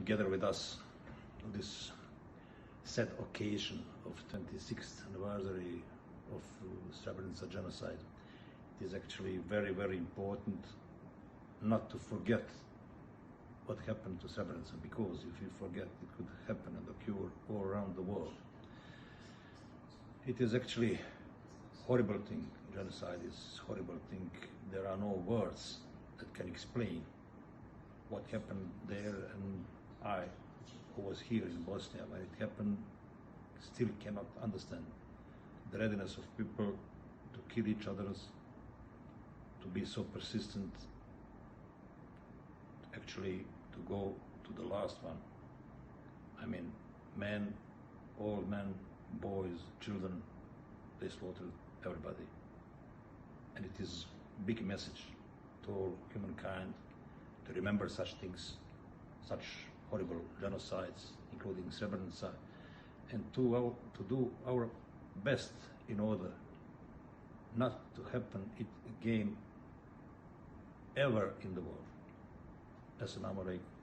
together with us on this sad occasion of 26th anniversary of Srebrenica genocide. It is actually very, very important not to forget what happened to Srebrenica, because if you forget, it could happen and occur all around the world. It is actually horrible thing. Genocide is horrible thing. There are no words that can explain what happened there, and I, who was here in Bosnia when it happened, still cannot understand the readiness of people to kill each other, to be so persistent, actually to go to the last one. I mean, men, old men, boys, children, they slaughtered everybody. And it is a big message to all humankind to remember such things, such horrible genocides, including Srebrenica, and to do our best in order not to happen it again ever in the world. Assalamu alaikum.